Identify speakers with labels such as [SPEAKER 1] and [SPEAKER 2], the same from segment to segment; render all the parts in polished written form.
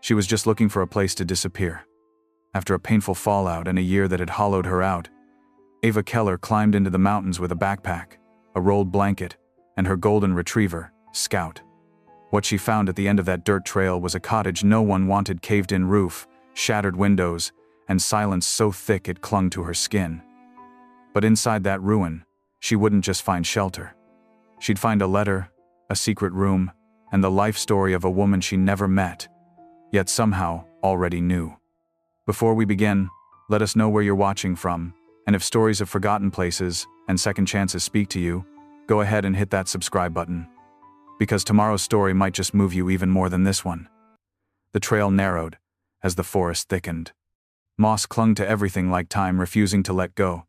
[SPEAKER 1] She was just looking for a place to disappear. After a painful fallout and a year that had hollowed her out, Ava Keller climbed into the mountains with a backpack, a rolled blanket, and her golden retriever, Scout. What she found at the end of that dirt trail was a cottage no one wanted: caved-in roof, shattered windows, and silence so thick it clung to her skin. But inside that ruin, she wouldn't just find shelter. She'd find a letter, a secret room, and the life story of a woman she never met, yet somehow already knew. Before we begin, let us know where you're watching from, and if stories of forgotten places and second chances speak to you, go ahead and hit that subscribe button. Because tomorrow's story might just move you even more than this one. The trail narrowed as the forest thickened. Moss clung to everything like time, refusing to let go,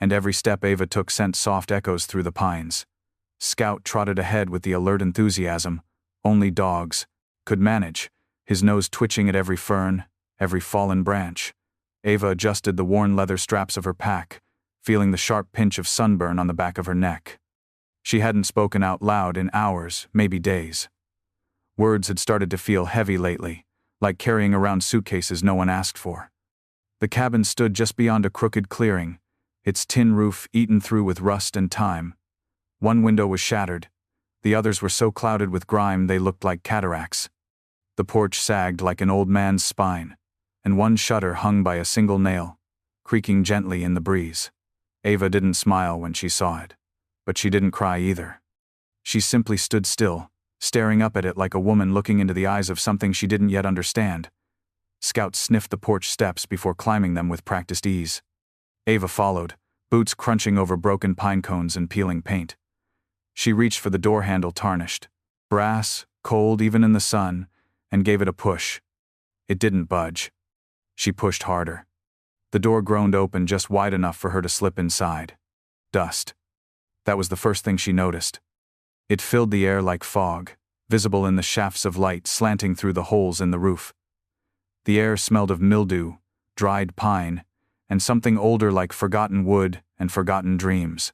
[SPEAKER 1] and every step Ava took sent soft echoes through the pines. Scout trotted ahead with the alert enthusiasm only dogs could manage, his nose twitching at every fern, every fallen branch. Ava adjusted the worn leather straps of her pack, feeling the sharp pinch of sunburn on the back of her neck. She hadn't spoken out loud in hours, maybe days. Words had started to feel heavy lately, like carrying around suitcases no one asked for. The cabin stood just beyond a crooked clearing, its tin roof eaten through with rust and time. One window was shattered, the others were so clouded with grime they looked like cataracts. The porch sagged like an old man's spine, and one shutter hung by a single nail, creaking gently in the breeze. Ava didn't smile when she saw it, but she didn't cry either. She simply stood still, staring up at it like a woman looking into the eyes of something she didn't yet understand. Scout sniffed the porch steps before climbing them with practiced ease. Ava followed, boots crunching over broken pine cones and peeling paint. She reached for the door handle, tarnished, brass, cold even in the sun, and gave it a push. It didn't budge. She pushed harder. The door groaned open just wide enough for her to slip inside. Dust. That was the first thing she noticed. It filled the air like fog, visible in the shafts of light slanting through the holes in the roof. The air smelled of mildew, dried pine, and something older like forgotten wood and forgotten dreams.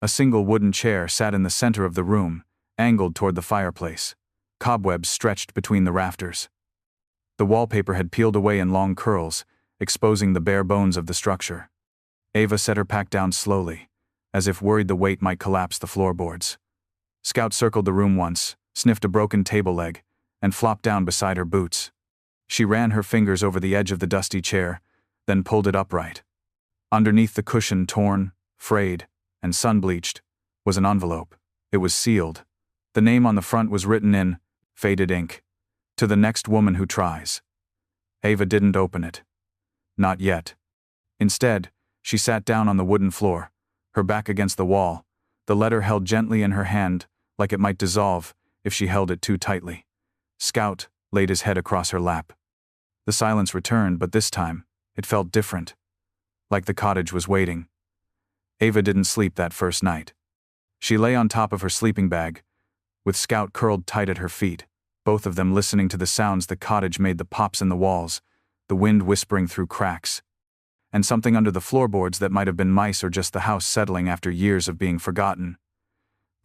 [SPEAKER 1] A single wooden chair sat in the center of the room, angled toward the fireplace. Cobwebs stretched between the rafters. The wallpaper had peeled away in long curls, exposing the bare bones of the structure. Ava set her pack down slowly, as if worried the weight might collapse the floorboards. Scout circled the room once, sniffed a broken table leg, and flopped down beside her boots. She ran her fingers over the edge of the dusty chair, then pulled it upright. Underneath the cushion, torn, frayed, and sun-bleached, was an envelope. It was sealed. The name on the front was written in faded ink, "To the next woman who tries." Ava didn't open it. Not yet. Instead, she sat down on the wooden floor, her back against the wall, the letter held gently in her hand, like it might dissolve if she held it too tightly. Scout laid his head across her lap. The silence returned, but this time, it felt different. Like the cottage was waiting. Ava didn't sleep that first night. She lay on top of her sleeping bag, with Scout curled tight at her feet, both of them listening to the sounds the cottage made, the pops in the walls, the wind whispering through cracks, and something under the floorboards that might have been mice or just the house settling after years of being forgotten.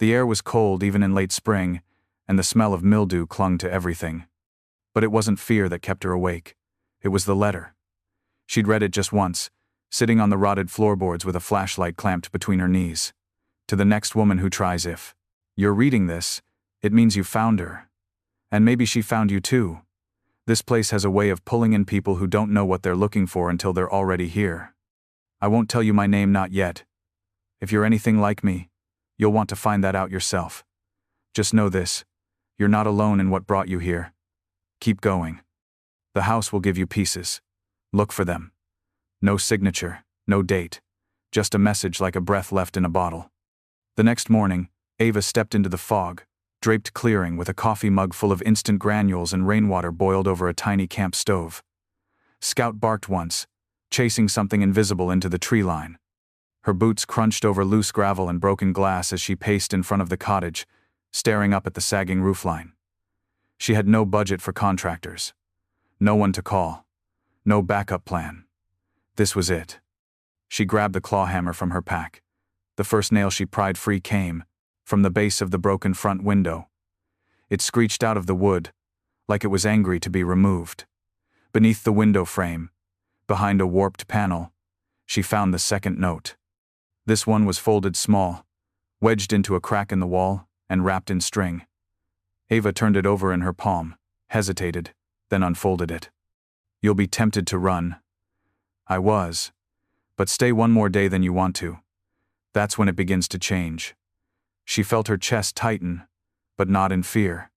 [SPEAKER 1] The air was cold even in late spring, and the smell of mildew clung to everything. But it wasn't fear that kept her awake. It was the letter. She'd read it just once, sitting on the rotted floorboards with a flashlight clamped between her knees. To the next woman who tries. If you're reading this, it means you found her. And maybe she found you too. This place has a way of pulling in people who don't know what they're looking for until they're already here. I won't tell you my name, not yet. If you're anything like me, you'll want to find that out yourself. Just know this: you're not alone in what brought you here. Keep going. The house will give you pieces. Look for them. No signature, no date, just a message like a breath left in a bottle. The next morning, Ava stepped into the fog, draped clearing with a coffee mug full of instant granules and rainwater boiled over a tiny camp stove. Scout barked once, chasing something invisible into the tree line. Her boots crunched over loose gravel and broken glass as she paced in front of the cottage, staring up at the sagging roofline. She had no budget for contractors. No one to call. No backup plan. This was it. She grabbed the claw hammer from her pack. The first nail she pried free came from the base of the broken front window. It screeched out of the wood, like it was angry to be removed. Beneath the window frame, behind a warped panel, she found the second note. This one was folded small, wedged into a crack in the wall, and wrapped in string. Ava turned it over in her palm, hesitated, then unfolded it. "You'll be tempted to run." I was. "But stay one more day than you want to. That's when it begins to change." She felt her chest tighten, but not in fear.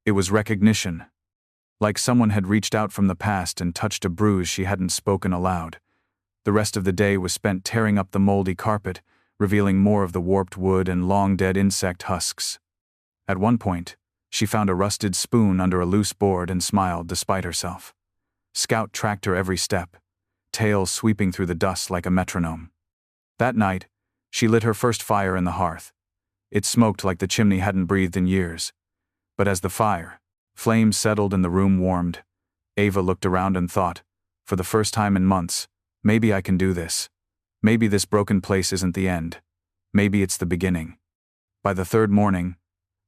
[SPEAKER 1] It was recognition. Like someone had reached out from the past and touched a bruise she hadn't spoken aloud. The rest of the day was spent tearing up the moldy carpet, revealing more of the warped wood and long-dead insect husks. At one point, she found a rusted spoon under a loose board and smiled despite herself. Scout tracked her every step, tail sweeping through the dust like a metronome. That night, she lit her first fire in the hearth. It smoked like the chimney hadn't breathed in years. But as the flames settled and the room warmed, Ava looked around and thought, for the first time in months, maybe I can do this. Maybe this broken place isn't the end. Maybe it's the beginning. By the third morning,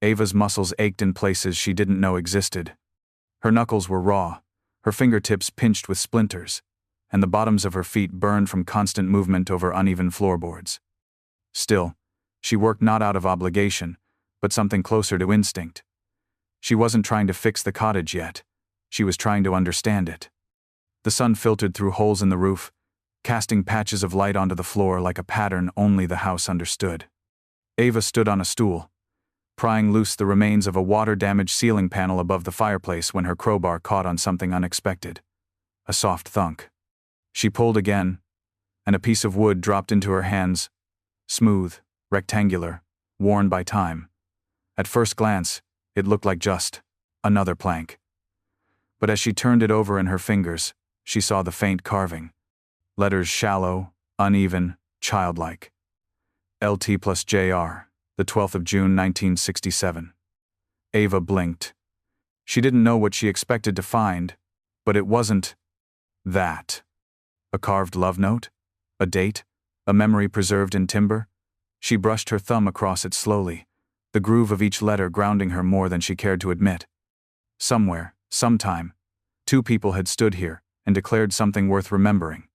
[SPEAKER 1] Ava's muscles ached in places she didn't know existed. Her knuckles were raw, her fingertips pinched with splinters, and the bottoms of her feet burned from constant movement over uneven floorboards. Still, she worked not out of obligation, but something closer to instinct. She wasn't trying to fix the cottage yet. She was trying to understand it. The sun filtered through holes in the roof, casting patches of light onto the floor like a pattern only the house understood. Ava stood on a stool, prying loose the remains of a water-damaged ceiling panel above the fireplace when her crowbar caught on something unexpected. A soft thunk. She pulled again, and a piece of wood dropped into her hands, smooth, rectangular, worn by time. At first glance, it looked like just another plank. But as she turned it over in her fingers, she saw the faint carving. Letters shallow, uneven, childlike. LT plus JR, the 12th of June 1967. Ava blinked. She didn't know what she expected to find, but it wasn't that. A carved love note? A date? A memory preserved in timber? She brushed her thumb across it slowly, the groove of each letter grounding her more than she cared to admit. Somewhere, sometime, two people had stood here and declared something worth remembering.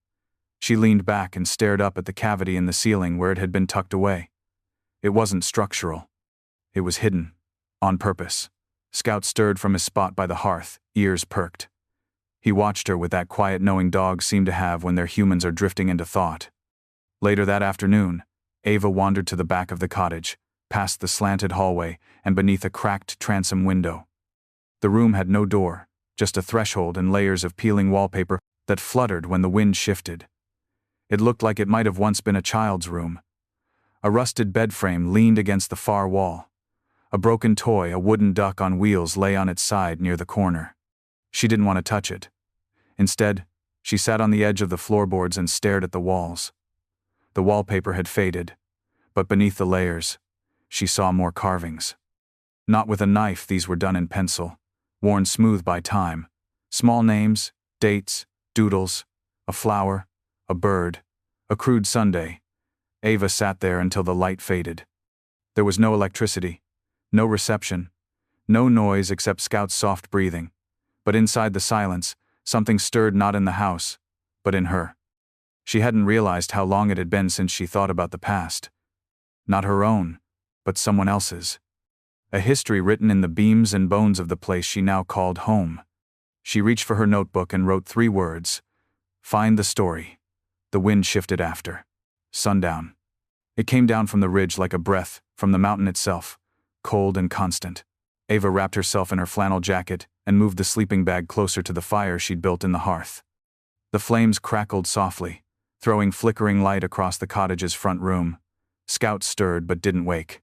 [SPEAKER 1] She leaned back and stared up at the cavity in the ceiling where it had been tucked away. It wasn't structural. It was hidden, on purpose. Scout stirred from his spot by the hearth, ears perked. He watched her with that quiet knowing dogs seem to have when their humans are drifting into thought. Later that afternoon, Ava wandered to the back of the cottage, past the slanted hallway and beneath a cracked transom window. The room had no door, just a threshold and layers of peeling wallpaper that fluttered when the wind shifted. It looked like it might have once been a child's room. A rusted bed frame leaned against the far wall. A broken toy, a wooden duck on wheels, lay on its side near the corner. She didn't want to touch it. Instead, she sat on the edge of the floorboards and stared at the walls. The wallpaper had faded, but beneath the layers, she saw more carvings. Not with a knife, these were done in pencil, worn smooth by time. Small names, dates, doodles, a flower, a bird, a crude Sunday. Ava sat there until the light faded. There was no electricity, no reception, no noise except Scout's soft breathing. But inside the silence, something stirred not in the house, but in her. She hadn't realized how long it had been since she thought about the past. Not her own, but someone else's. A history written in the beams and bones of the place she now called home. She reached for her notebook and wrote 3 words. Find the story. The wind shifted after. Sundown. It came down from the ridge like a breath, from the mountain itself, cold and constant. Ava wrapped herself in her flannel jacket and moved the sleeping bag closer to the fire she'd built in the hearth. The flames crackled softly, throwing flickering light across the cottage's front room. Scout stirred but didn't wake.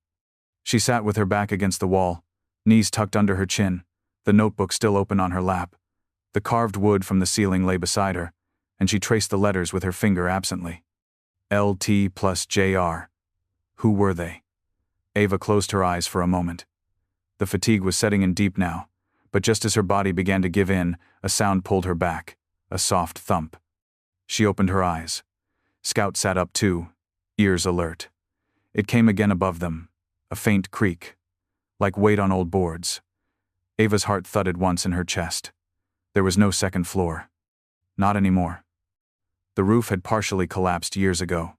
[SPEAKER 1] She sat with her back against the wall, knees tucked under her chin, the notebook still open on her lap. The carved wood from the ceiling lay beside her, and she traced the letters with her finger absently. LT plus JR. Who were they? Ava closed her eyes for a moment. The fatigue was setting in deep now, but just as her body began to give in, a sound pulled her back, a soft thump. She opened her eyes. Scout sat up too, ears alert. It came again above them, a faint creak, like weight on old boards. Ava's heart thudded once in her chest. There was no second floor. Not anymore. The roof had partially collapsed years ago.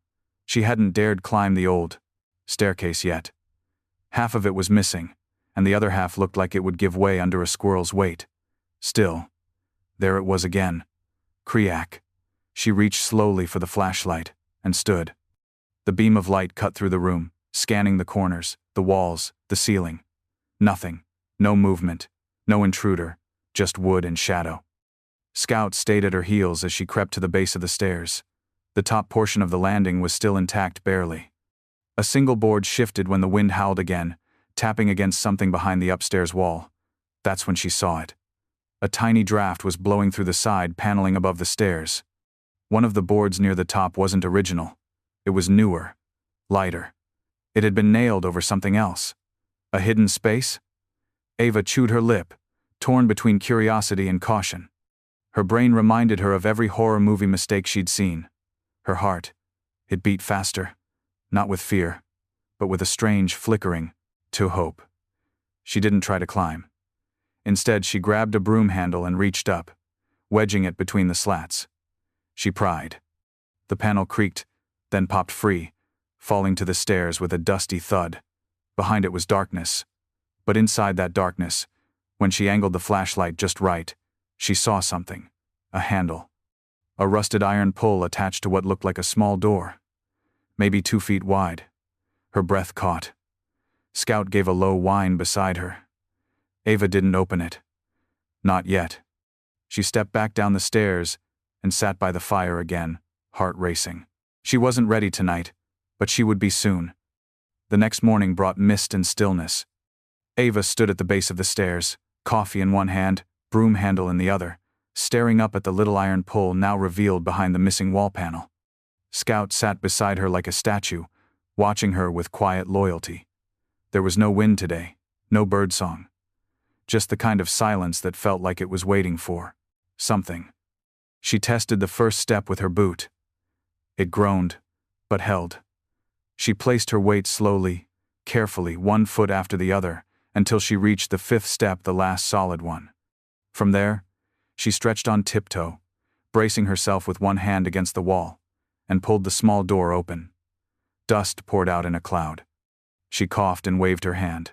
[SPEAKER 1] She hadn't dared climb the old staircase yet. Half of it was missing, and the other half looked like it would give way under a squirrel's weight. Still, there it was again. Kriak. She reached slowly for the flashlight, and stood. The beam of light cut through the room, scanning the corners, the walls, the ceiling. Nothing. No movement. No intruder. Just wood and shadow. Scout stayed at her heels as she crept to the base of the stairs. The top portion of the landing was still intact barely. A single board shifted when the wind howled again, tapping against something behind the upstairs wall. That's when she saw it. A tiny draft was blowing through the side paneling above the stairs. One of the boards near the top wasn't original. It was newer. Lighter. It had been nailed over something else. A hidden space? Ava chewed her lip, torn between curiosity and caution. Her brain reminded her of every horror movie mistake she'd seen. Her heart. It beat faster. Not with fear, but with a strange flickering to hope. She didn't try to climb. Instead, she grabbed a broom handle and reached up, wedging it between the slats. She pried. The panel creaked, then popped free, falling to the stairs with a dusty thud. Behind it was darkness. But inside that darkness, when she angled the flashlight just right, she saw something. A handle. A rusted iron pull attached to what looked like a small door. Maybe 2 feet wide. Her breath caught. Scout gave a low whine beside her. Ava didn't open it. Not yet. She stepped back down the stairs and sat by the fire again, heart racing. She wasn't ready tonight, but she would be soon. The next morning brought mist and stillness. Ava stood at the base of the stairs, coffee in one hand, broom handle in the other, staring up at the little iron pull now revealed behind the missing wall panel. Scout sat beside her like a statue, watching her with quiet loyalty. There was no wind today, no birdsong. Just the kind of silence that felt like it was waiting for something. She tested the first step with her boot. It groaned, but held. She placed her weight slowly, carefully, 1 foot after the other, until she reached the 5th step, the last solid one. From there, she stretched on tiptoe, bracing herself with one hand against the wall, and pulled the small door open. Dust poured out in a cloud. She coughed and waved her hand,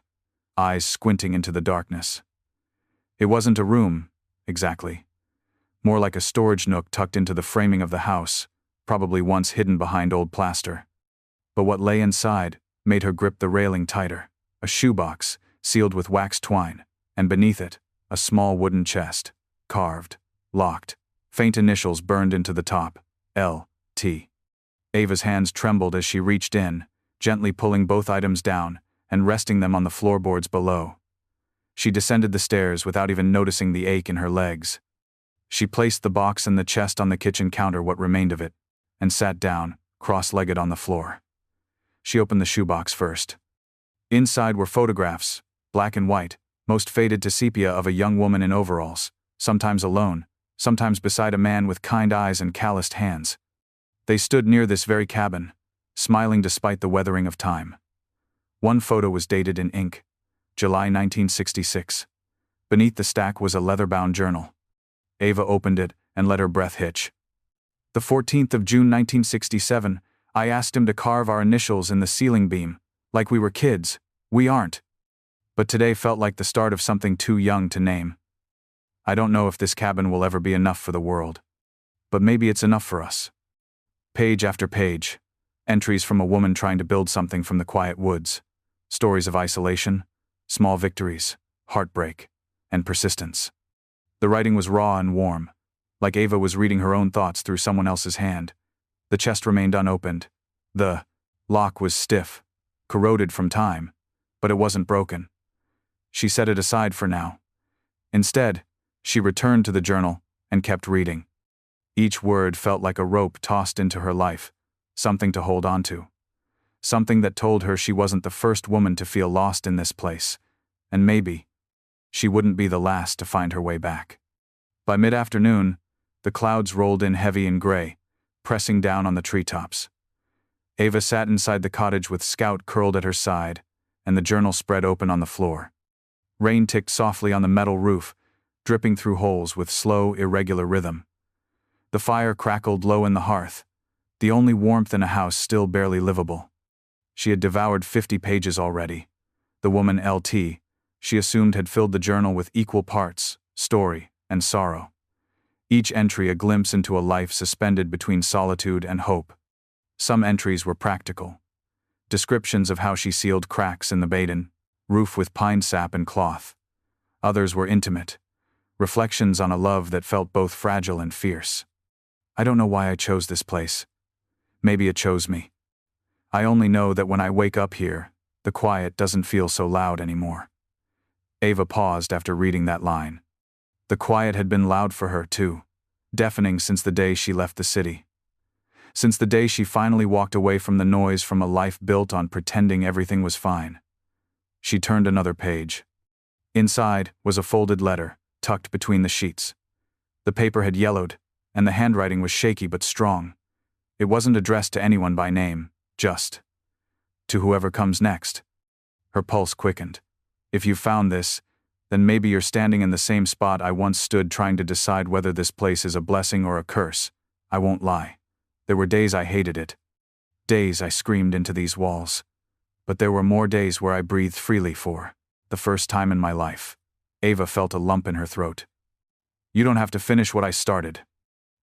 [SPEAKER 1] eyes squinting into the darkness. It wasn't a room, exactly. More like a storage nook tucked into the framing of the house, probably once hidden behind old plaster. But what lay inside made her grip the railing tighter. A shoebox, sealed with wax twine, and beneath it, a small wooden chest, carved, locked, faint initials burned into the top, L.T. Ava's hands trembled as she reached in, gently pulling both items down and resting them on the floorboards below. She descended the stairs without even noticing the ache in her legs. She placed the box and the chest on the kitchen counter, what remained of it, and sat down, cross-legged on the floor. She opened the shoebox first. Inside were photographs, black and white, most faded to sepia, of a young woman in overalls, sometimes alone, sometimes beside a man with kind eyes and calloused hands. They stood near this very cabin, smiling despite the weathering of time. One photo was dated in ink, July 1966. Beneath the stack was a leather-bound journal. Ava opened it and let her breath hitch. The 14th of June 1967, I asked him to carve our initials in the ceiling beam, like we were kids. We aren't. But today felt like the start of something too young to name. I don't know if this cabin will ever be enough for the world. But maybe it's enough for us. Page after page. Entries from a woman trying to build something from the quiet woods. Stories of isolation, small victories, heartbreak, and persistence. The writing was raw and warm, like Ava was reading her own thoughts through someone else's hand. The chest remained unopened. The lock was stiff, corroded from time, but it wasn't broken. She set it aside for now. Instead, she returned to the journal and kept reading. Each word felt like a rope tossed into her life, something to hold on to. Something that told her she wasn't the first woman to feel lost in this place, and maybe she wouldn't be the last to find her way back. By mid-afternoon, the clouds rolled in heavy and gray, pressing down on the treetops. Ava sat inside the cottage with Scout curled at her side, and the journal spread open on the floor. Rain ticked softly on the metal roof, dripping through holes with slow, irregular rhythm. The fire crackled low in the hearth, the only warmth in a house still barely livable. She had devoured 50 pages already. The woman LT, she assumed, had filled the journal with equal parts, story and sorrow. Each entry a glimpse into a life suspended between solitude and hope. Some entries were practical. Descriptions of how she sealed cracks in the baden, roof with pine sap and cloth. Others were intimate. Reflections on a love that felt both fragile and fierce. I don't know why I chose this place. Maybe it chose me. I only know that when I wake up here, the quiet doesn't feel so loud anymore. Ava paused after reading that line. The quiet had been loud for her, too, deafening since the day she left the city. Since the day she finally walked away from the noise from a life built on pretending everything was fine. She turned another page. Inside was a folded letter, tucked between the sheets. The paper had yellowed, and the handwriting was shaky but strong. It wasn't addressed to anyone by name, just to whoever comes next. Her pulse quickened. If you found this, then maybe you're standing in the same spot I once stood, trying to decide whether this place is a blessing or a curse. I won't lie. There were days I hated it. Days I screamed into these walls. But there were more days where I breathed freely for the first time in my life. Ava felt a lump in her throat. You don't have to finish what I started.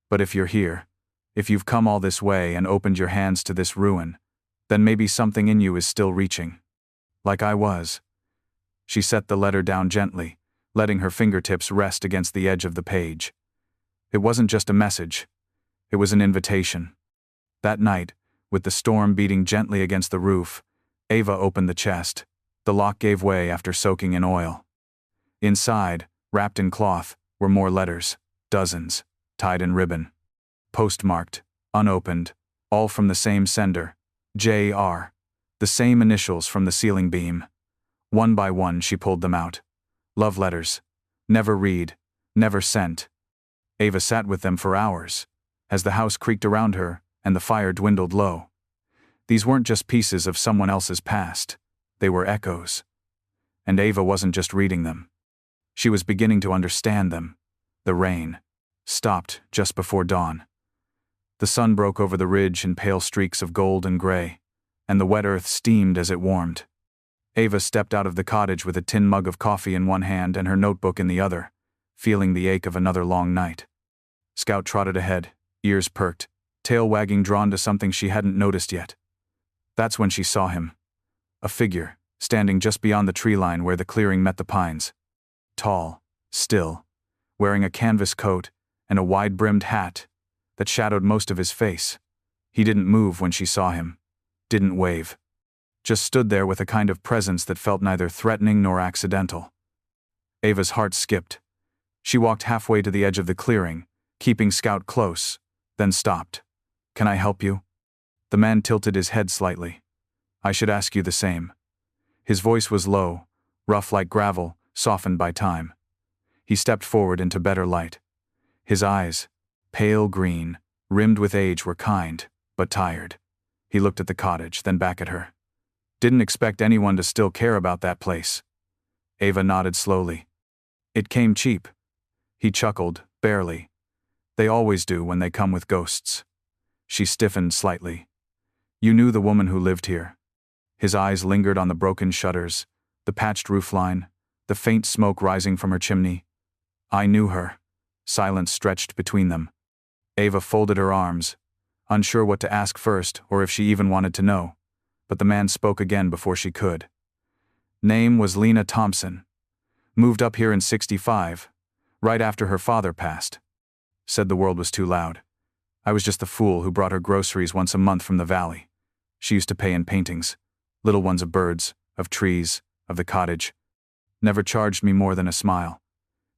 [SPEAKER 1] But if you're here, if you've come all this way and opened your hands to this ruin, then maybe something in you is still reaching. Like I was. She set the letter down gently, letting her fingertips rest against the edge of the page. It wasn't just a message. It was an invitation. That night, with the storm beating gently against the roof, Ava opened the chest. The lock gave way after soaking in oil. Inside, wrapped in cloth, were more letters, dozens, tied in ribbon. Postmarked, unopened, all from the same sender, J.R., the same initials from the ceiling beam. One by one she pulled them out. Love letters. Never read, never sent. Ava sat with them for hours, as the house creaked around her and the fire dwindled low. These weren't just pieces of someone else's past. They were echoes. And Ava wasn't just reading them. She was beginning to understand them. The rain stopped just before dawn. The sun broke over the ridge in pale streaks of gold and gray, and the wet earth steamed as it warmed. Ava stepped out of the cottage with a tin mug of coffee in one hand and her notebook in the other, feeling the ache of another long night. Scout trotted ahead, ears perked, tail wagging, drawn to something she hadn't noticed yet. That's when she saw him. A figure, standing just beyond the tree line where the clearing met the pines. Tall, still, wearing a canvas coat and a wide-brimmed hat that shadowed most of his face. He didn't move when she saw him. Didn't wave. Just stood there with a kind of presence that felt neither threatening nor accidental. Ava's heart skipped. She walked halfway to the edge of the clearing, keeping Scout close, then stopped. Can I help you? The man tilted his head slightly. I should ask you the same. His voice was low, rough like gravel, softened by time. He stepped forward into better light. His eyes, pale green, rimmed with age, were kind, but tired. He looked at the cottage, then back at her. Didn't expect anyone to still care about that place. Ava nodded slowly. It came cheap. He chuckled, barely. They always do when they come with ghosts. She stiffened slightly. You knew the woman who lived here. His eyes lingered on the broken shutters, the patched roofline, the faint smoke rising from her chimney. I knew her. Silence stretched between them. Ava folded her arms, unsure what to ask first or if she even wanted to know, but the man spoke again before she could. Name was Lena Thompson. Moved up here in '65, right after her father passed. Said the world was too loud. I was just the fool who brought her groceries once a month from the valley. She used to pay in paintings, little ones of birds, of trees, of the cottage. Never charged me more than a smile.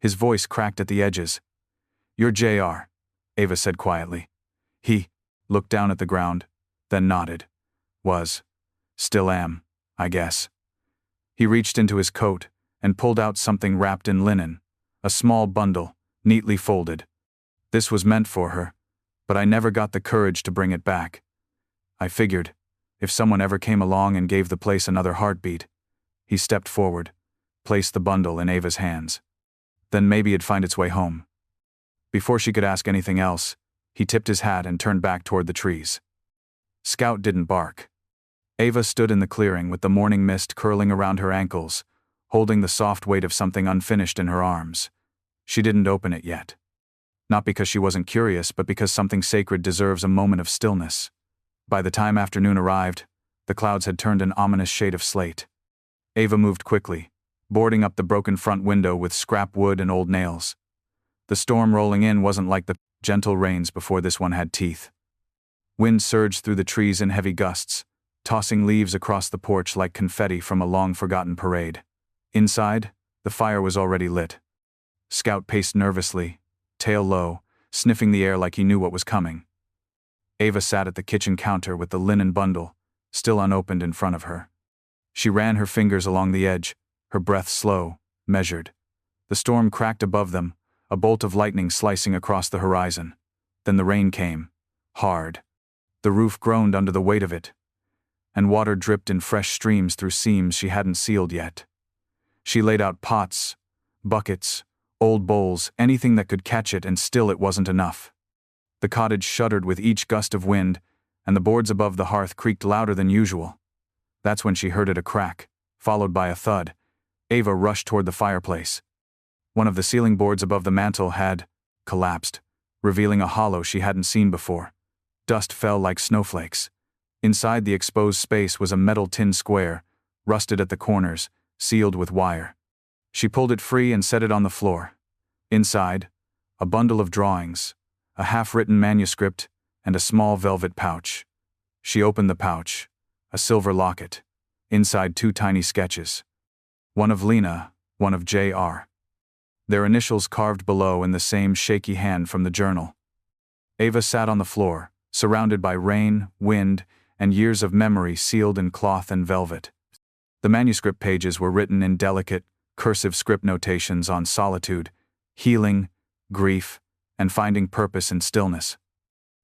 [SPEAKER 1] His voice cracked at the edges. You're JR, Ava said quietly. He looked down at the ground, then nodded. Was. Still am, I guess. He reached into his coat and pulled out something wrapped in linen, a small bundle, neatly folded. This was meant for her, but I never got the courage to bring it back. I figured, if someone ever came along and gave the place another heartbeat. He stepped forward, placed the bundle in Ava's hands. Then maybe it'd find its way home. Before she could ask anything else, he tipped his hat and turned back toward the trees. Scout didn't bark. Ava stood in the clearing with the morning mist curling around her ankles, holding the soft weight of something unfinished in her arms. She didn't open it yet. Not because she wasn't curious, but because something sacred deserves a moment of stillness. By the time afternoon arrived, the clouds had turned an ominous shade of slate. Ava moved quickly, boarding up the broken front window with scrap wood and old nails. The storm rolling in wasn't like the gentle rains before this one had teeth. Wind surged through the trees in heavy gusts, tossing leaves across the porch like confetti from a long-forgotten parade. Inside, the fire was already lit. Scout paced nervously, tail low, sniffing the air like he knew what was coming. Ava sat at the kitchen counter with the linen bundle, still unopened, in front of her. She ran her fingers along the edge, her breath slow, measured. The storm cracked above them, a bolt of lightning slicing across the horizon. Then the rain came, hard. The roof groaned under the weight of it, and water dripped in fresh streams through seams she hadn't sealed yet. She laid out pots, buckets, old bowls, anything that could catch it, and still it wasn't enough. The cottage shuddered with each gust of wind, and the boards above the hearth creaked louder than usual. That's when she heard it a crack, followed by a thud. Ava rushed toward the fireplace. One of the ceiling boards above the mantel had collapsed, revealing a hollow she hadn't seen before. Dust fell like snowflakes. Inside the exposed space was a metal tin square, rusted at the corners, sealed with wire. She pulled it free and set it on the floor. Inside, a bundle of drawings, a half-written manuscript, and a small velvet pouch. She opened the pouch, a silver locket. Inside 2 tiny sketches. One of Lena, one of J.R. Their initials carved below in the same shaky hand from the journal. Ava sat on the floor, surrounded by rain, wind, and years of memory sealed in cloth and velvet. The manuscript pages were written in delicate, cursive script notations on solitude, healing, grief, and finding purpose in stillness.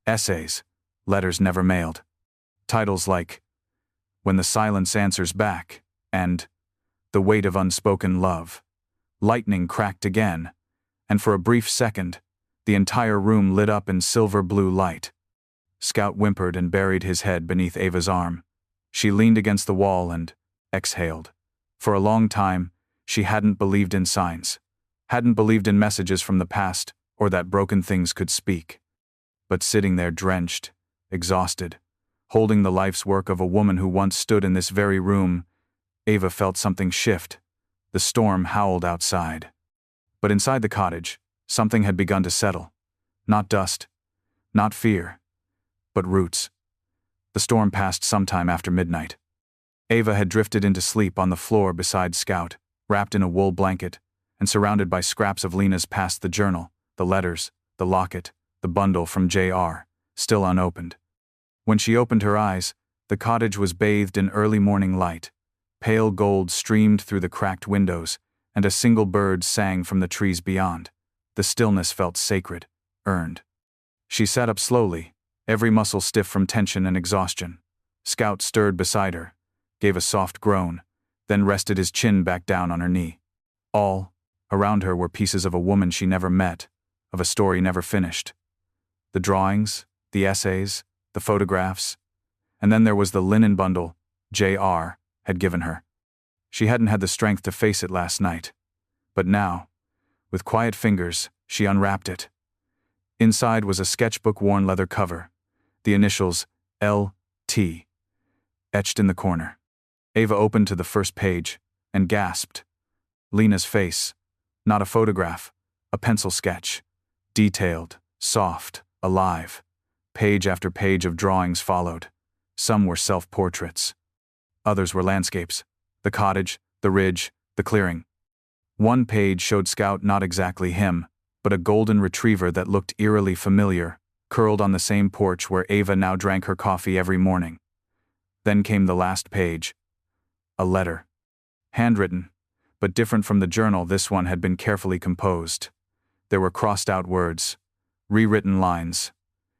[SPEAKER 1] Essays, letters never mailed. Titles like When the Silence Answers Back, and The Weight of Unspoken Love. Lightning cracked again, and for a brief second, the entire room lit up in silver-blue light. Scout whimpered and buried his head beneath Ava's arm. She leaned against the wall and exhaled. For a long time, she hadn't believed in signs, hadn't believed in messages from the past, or that broken things could speak. But sitting there drenched, exhausted, holding the life's work of a woman who once stood in this very room, Ava felt something shift. The storm howled outside. But inside the cottage, something had begun to settle. Not dust, not fear, but roots. The storm passed sometime after midnight. Ava had drifted into sleep on the floor beside Scout, wrapped in a wool blanket, and surrounded by scraps of Lena's past: the journal, the letters, the locket, the bundle from J.R., still unopened. When she opened her eyes, the cottage was bathed in early morning light. Pale gold streamed through the cracked windows, and a single bird sang from the trees beyond. The stillness felt sacred, earned. She sat up slowly, every muscle stiff from tension and exhaustion. Scout stirred beside her, gave a soft groan, then rested his chin back down on her knee. All around her were pieces of a woman she never met, of a story never finished. The drawings, the essays, the photographs, and then there was the linen bundle J.R. had given her. She hadn't had the strength to face it last night. But now, with quiet fingers, she unwrapped it. Inside was a sketchbook-worn leather cover, the initials L.T. etched in the corner. Ava opened to the first page and gasped. Lena's face, not a photograph, a pencil sketch. Detailed, soft, alive. Page after page of drawings followed. Some were self-portraits. Others were landscapes: the cottage, the ridge, the clearing. One page showed Scout not exactly him, but a golden retriever that looked eerily familiar, curled on the same porch where Ava now drank her coffee every morning. Then came the last page. A letter. Handwritten, but different from the journal. This one had been carefully composed. There were crossed-out words, rewritten lines.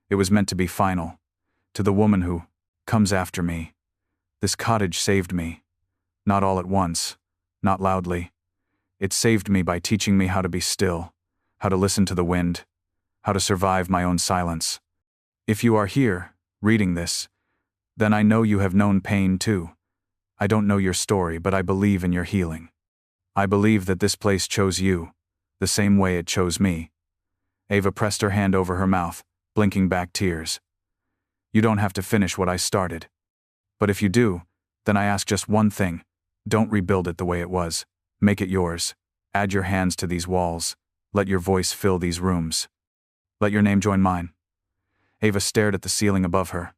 [SPEAKER 1] It was meant to be final. To the woman who comes after me. This cottage saved me. Not all at once, not loudly, It saved me by teaching me how to be still, how to listen to the wind, how to survive my own silence. If you are here, reading this, then I know you have known pain too. I don't know your story, but I believe in your healing. I believe that this place chose you, the same way it chose me. Ava pressed her hand over her mouth, blinking back tears. You don't have to finish what I started. But if you do, then I ask just one thing. Don't rebuild it the way it was. Make it yours. Add your hands to these walls. Let your voice fill these rooms. Let your name join mine. Ava stared at the ceiling above her,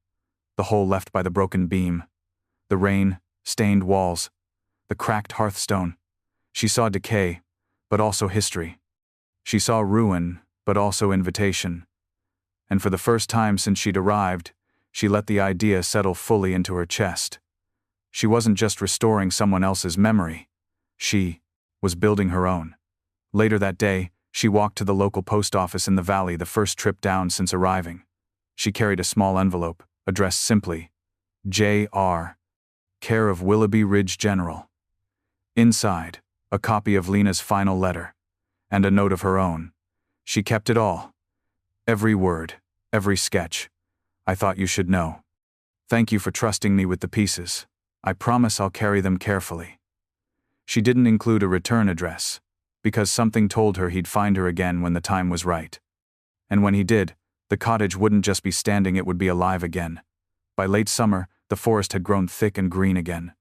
[SPEAKER 1] the hole left by the broken beam, the rain-stained walls, the cracked hearthstone. She saw decay, but also history. She saw ruin, but also invitation. And for the first time since she'd arrived, she let the idea settle fully into her chest. She wasn't just restoring someone else's memory. She was building her own. Later that day, she walked to the local post office in the valley, the first trip down since arriving. She carried a small envelope, addressed simply, J.R., care of Willoughby Ridge General. Inside, a copy of Lena's final letter, and a note of her own. She kept it all. Every word, every sketch. I thought you should know. Thank you for trusting me with the pieces. I promise I'll carry them carefully. She didn't include a return address, because something told her he'd find her again when the time was right. And when he did, the cottage wouldn't just be standing, it would be alive again. By late summer, the forest had grown thick and green again.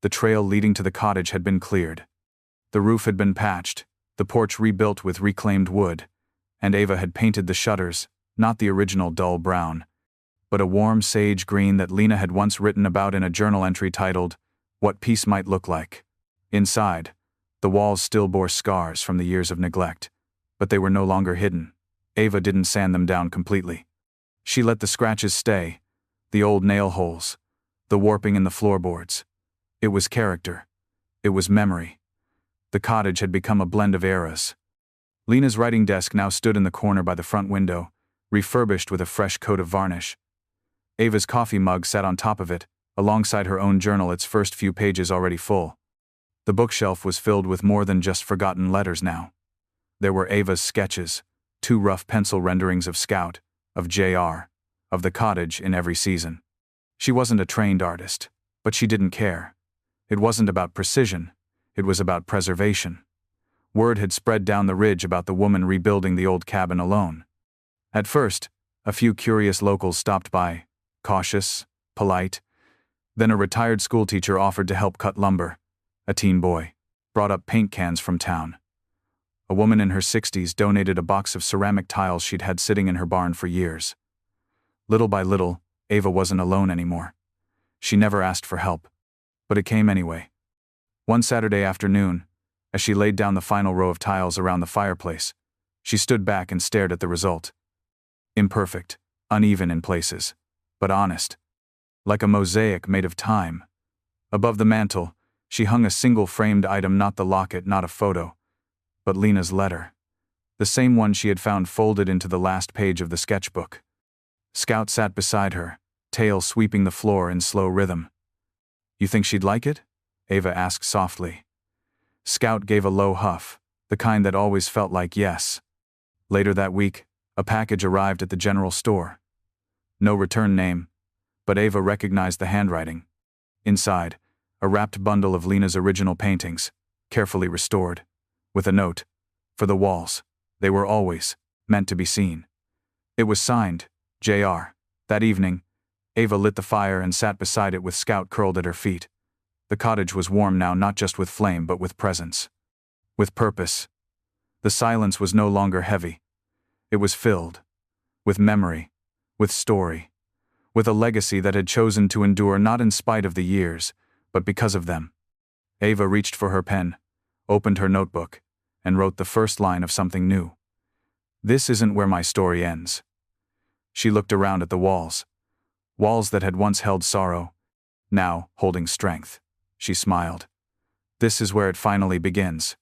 [SPEAKER 1] The trail leading to the cottage had been cleared. The roof had been patched, the porch rebuilt with reclaimed wood, and Ava had painted the shutters, not the original dull brown, but a warm sage green that Lena had once written about in a journal entry titled, What Peace Might Look Like. Inside, the walls still bore scars from the years of neglect, but they were no longer hidden. Ava didn't sand them down completely. She let the scratches stay, the old nail holes, the warping in the floorboards. It was character. It was memory. The cottage had become a blend of eras. Lena's writing desk now stood in the corner by the front window, refurbished with a fresh coat of varnish. Ava's coffee mug sat on top of it, alongside her own journal, its first few pages already full. The bookshelf was filled with more than just forgotten letters now. There were Ava's sketches, 2 rough pencil renderings of Scout, of J.R., of the cottage in every season. She wasn't a trained artist, but she didn't care. It wasn't about precision, it was about preservation. Word had spread down the ridge about the woman rebuilding the old cabin alone. At first, a few curious locals stopped by, cautious, polite. Then a retired schoolteacher offered to help cut lumber. A teen boy brought up paint cans from town. A woman in her 60s donated a box of ceramic tiles she'd had sitting in her barn for years. Little by little, Ava wasn't alone anymore. She never asked for help, but it came anyway. One Saturday afternoon, as she laid down the final row of tiles around the fireplace, she stood back and stared at the result. Imperfect, uneven in places, but honest. Like a mosaic made of time. Above the mantel, she hung a single framed item, not the locket, not a photo, but Lena's letter. The same one she had found folded into the last page of the sketchbook. Scout sat beside her, tail sweeping the floor in slow rhythm. You think she'd like it? Ava asked softly. Scout gave a low huff, the kind that always felt like yes. Later that week, a package arrived at the general store. No return name, but Ava recognized the handwriting. Inside, a wrapped bundle of Lena's original paintings, carefully restored, with a note, for the walls. They were always meant to be seen. It was signed, J.R. That evening, Ava lit the fire and sat beside it with Scout curled at her feet. The cottage was warm now, not just with flame but with presence. With purpose. The silence was no longer heavy. It was filled. With memory. With story. With a legacy that had chosen to endure not in spite of the years, but because of them. Ava reached for her pen, opened her notebook, and wrote the first line of something new. This isn't where my story ends. She looked around at the walls. Walls that had once held sorrow, now holding strength. She smiled. This is where it finally begins.